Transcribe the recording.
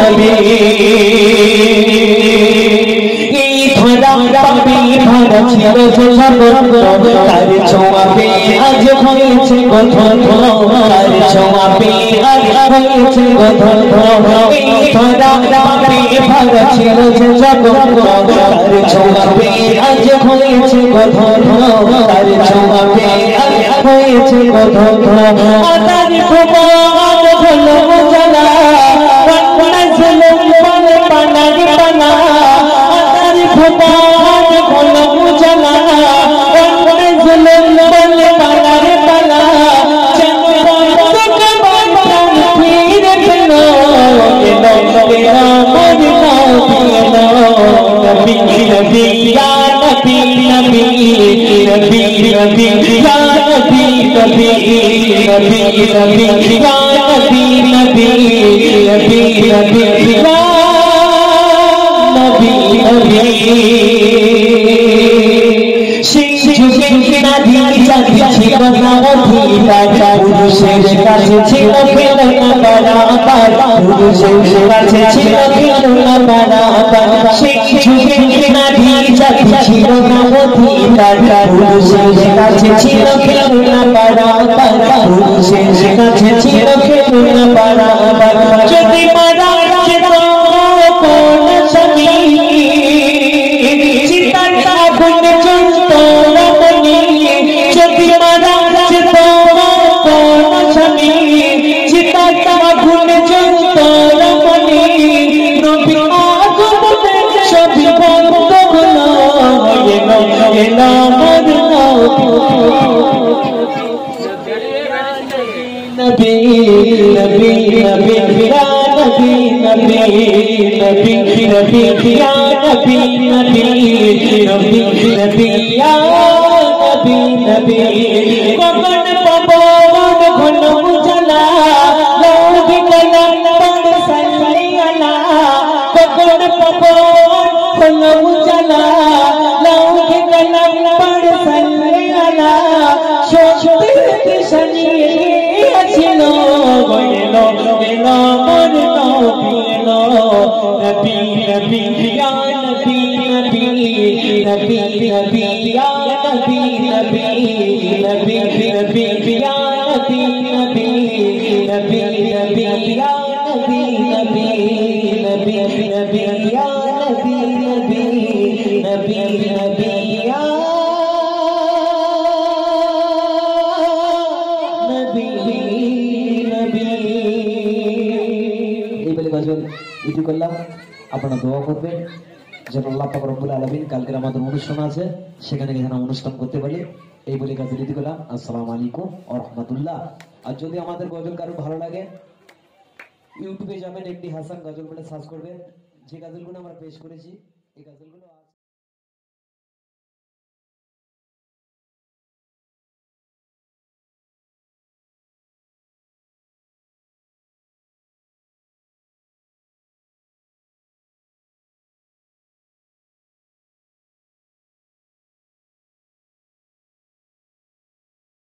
নবী এই ধরা পাপি ভরা ছিল যে জগৎ তার ছোঁয়া পেয়ে আজ হয়েছে গঠন তার ছোঁয়া পেয়ে আজ হয়েছে গঠন এই ধরা পাপি ভরা ছিল যে জগৎ তার ছোঁয়া পেয়ে আজ হয়েছে গঠন তার ছোঁয়া পেয়ে আজ হয়েছে গঠন আদার ভুবন হলো জানা নজলুম পানে পানার পানা আদার ভুবন হলো জানা নজলুম পানে পানার পানা চন্দ্র বাতান ফিরে পেলো এলো এলো মদিনা এলো নবী নবী ইয়া নবী নবী নবী নবী ইয়া নবী নবী নবী নবী ইয়া নবী নবী নবী নবী ইয়া নবী নবী সেই যুগে নারী জাতি ছিল না অধিকার পুরুষের কাছে ছিল খেলনা বারাবার পুরুষের কাছে ছিল খেলনা বারাবার সেই যুগে নারী জাতি ছিল না অধিকার পুরুষের কাছে ছিল খেলনা বারাবার পুরুষের কাছে ছিল খেলনা বারাবার যদি মারা যেত কোন স্বামী চিতার আগুন জ্বলত রমণী যদি মারা যেত কোন স্বামী চিতার আগুন জ্বলত রমণী নবী আগমনে সবই বন্ধ হলো এলো এলো মোর নবী নবী নবী ইয়া নবী নবী নবী নবী ইয়া নবী নবী নবী নবী ইয়া নবী নবী কখন পবন ঘন উজালা নবী কালাম পড় সাল্লি আলা কখন পবন ঘন উজালা নবী কালাম পড় সাল্লি আলা সত্যি শনিয়ে ছিল এলো এলো মোর নবী এলো নবী নবী ইয়া নবী নবী নবী নবী ইয়া নবী নবী নবী নবী ইয়া নবী নবী নবী নবী ইয়া নবী নবী নবী নবী ইয়া নবী নবী নবী নবী ইয়া ইতি করলাম আপনারা দোয়া করবেন যেন আল্লাহ পাক রব্বুল আলামিন কালকের আমাদের অনুষ্ঠান আছে সেখানে যেন অনুষ্ঠান করতে পারি এই বলে কাজে ইতি করলাম। আসসালামু আলাইকুম ওয়া রাহমাতুল্লাহ। আর যদি আমাদের গজল কারো ভালো লাগে ইউটিউবে যাবেন এমডি হাসান গজল বলে সার্চ করবেন যে গজলগুলো আমরা পেশ করেছি এই গজলগুলো